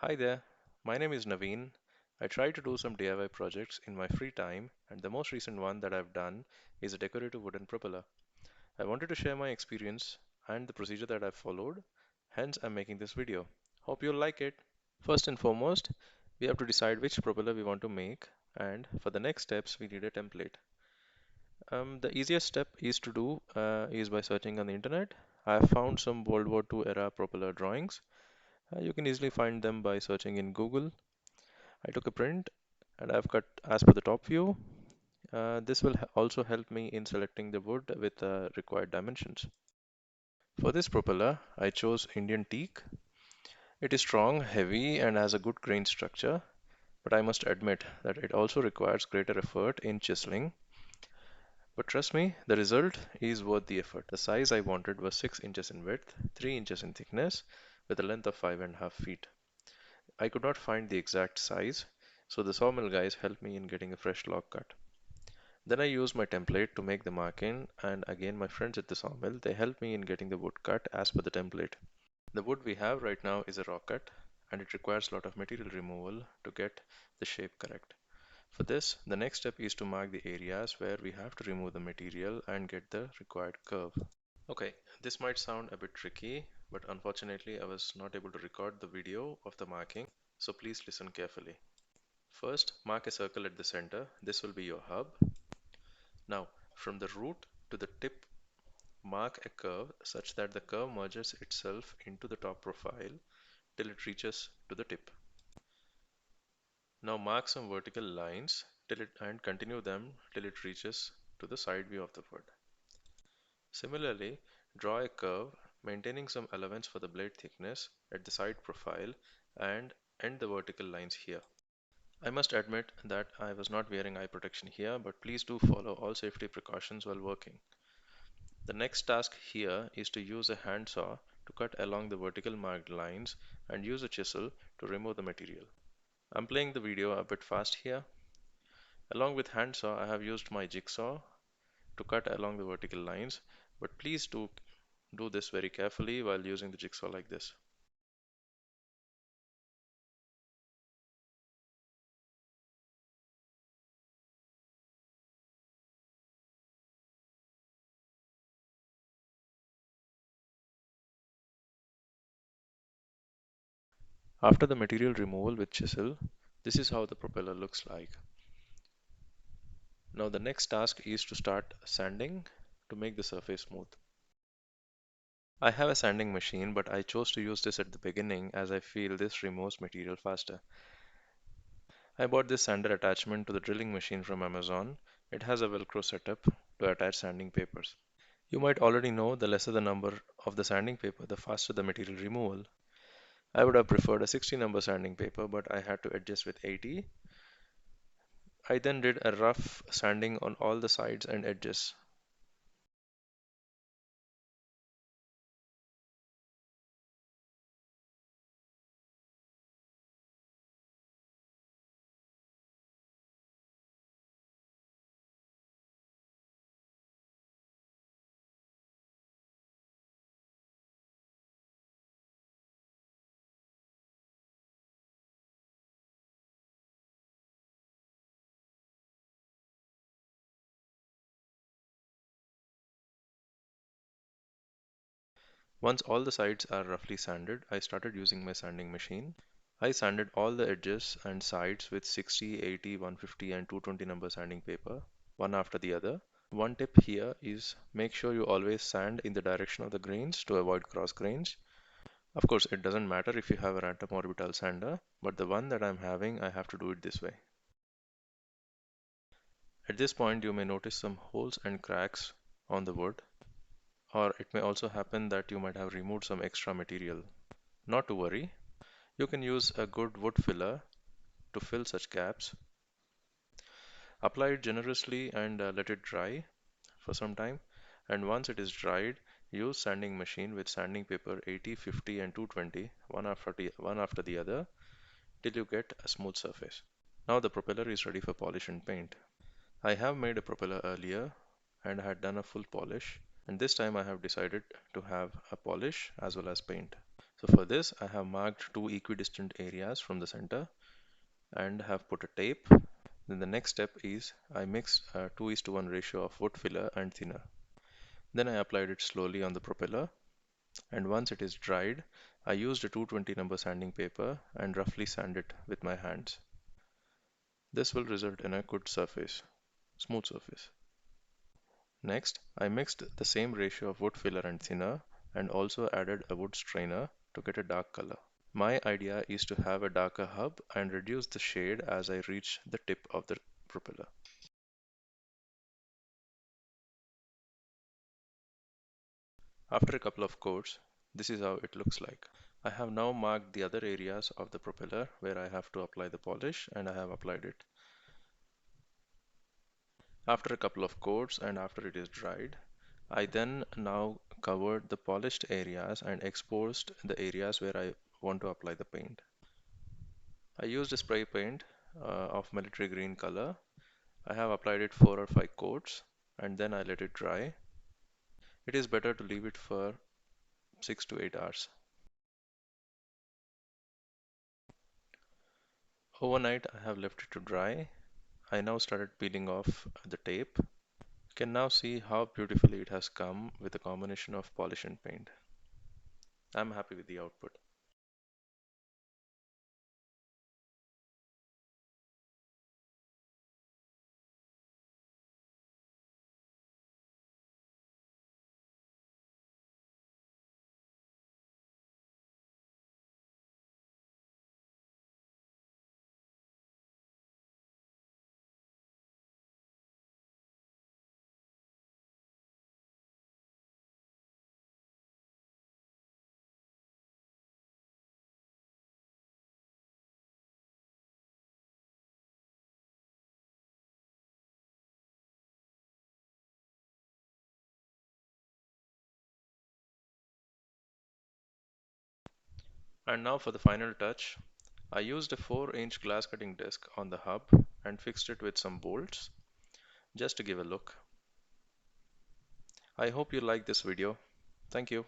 Hi there, my name is Naveen. I try to do some DIY projects in my free time, and the most recent one that I've done is a decorative wooden propeller. I wanted to share my experience and the procedure that I've followed, hence I'm making this video. Hope you'll like it. First and foremost, we have to decide which propeller we want to make, and for the next steps, we need a template. The easiest step is to do is by searching on the internet. I have found some World War II era propeller drawings. You can easily find them by searching in Google. I took a print and I've cut as per the top view. This will also help me in selecting the wood with required dimensions. For this propeller, I chose Indian teak. It is strong, heavy, and has a good grain structure, but I must admit that it also requires greater effort in chiseling. But trust me, the result is worth the effort. The size I wanted was 6 inches in width, 3 inches in thickness, with a length of 5.5 feet. I could not find the exact size, so the sawmill guys helped me in getting a fresh log cut. Then I used my template to make the marking, and again my friends at the sawmill, they helped me in getting the wood cut as per the template. The wood we have right now is a raw cut, and it requires a lot of material removal to get the shape correct. For this, the next step is to mark the areas where we have to remove the material and get the required curve. Okay, this might sound a bit tricky, but unfortunately I was not able to record the video of the marking, so please listen carefully. First, mark a circle at the center. This will be your hub. Now, from the root to the tip, mark a curve such that the curve merges itself into the top profile till it reaches to the tip. Now mark some vertical lines and continue them till it reaches to the side view of the wood. Similarly, draw a curve maintaining some allowance for the blade thickness at the side profile and end the vertical lines here. I must admit that I was not wearing eye protection here, but please do follow all safety precautions while working. The next task here is to use a handsaw to cut along the vertical marked lines and use a chisel to remove the material. I'm playing the video a bit fast here. Along with handsaw, I have used my jigsaw to cut along the vertical lines, but please do this very carefully while using the jigsaw like this. After the material removal with chisel, this is how the propeller looks like. Now the next task is to start sanding to make the surface smooth. I have a sanding machine, but I chose to use this at the beginning as I feel this removes material faster. I bought this sander attachment to the drilling machine from Amazon. It has a Velcro setup to attach sanding papers. You might already know the lesser the number of the sanding paper, the faster the material removal. I would have preferred a 60 number sanding paper, but I had to adjust with 80. I then did a rough sanding on all the sides and edges. Once all the sides are roughly sanded, I started using my sanding machine. I sanded all the edges and sides with 60, 80, 150 and 220 number sanding paper, one after the other. One tip here is make sure you always sand in the direction of the grains to avoid cross grains. Of course, it doesn't matter if you have a random orbital sander, but the one that I'm having, I have to do it this way. At this point, you may notice some holes and cracks on the wood, or it may also happen that you might have removed some extra material. Not to worry, you can use a good wood filler to fill such gaps. Apply it generously and let it dry for some time. And once it is dried, use sanding machine with sanding paper 80, 50 and 220, one after the other, till you get a smooth surface. Now the propeller is ready for polish and paint. I have made a propeller earlier and had done a full polish, and this time I have decided to have a polish as well as paint. So for this, I have marked two equidistant areas from the center and have put a tape. Then the next step is I mixed a 2:1 ratio of wood filler and thinner. Then I applied it slowly on the propeller, and once it is dried, I used a 220 number sanding paper and roughly sand it with my hands. This will result in a good surface, smooth surface. Next, I mixed the same ratio of wood filler and thinner and also added a wood strainer to get a dark color. My idea is to have a darker hub and reduce the shade as I reach the tip of the propeller. After a couple of coats, this is how it looks like. I have now marked the other areas of the propeller where I have to apply the polish, and I have applied it. After a couple of coats and after it is dried, I then now covered the polished areas and exposed the areas where I want to apply the paint. I used a spray paint of military green color. I have applied it 4 or 5 coats and then I let it dry. It is better to leave it for 6 to 8 hours. Overnight, I have left it to dry. I now started peeling off the tape. You can now see how beautifully it has come with a combination of polish and paint. I'm happy with the output. And now for the final touch. I used a 4-inch glass cutting disc on the hub and fixed it with some bolts just to give a look. I hope you like this video. Thank you.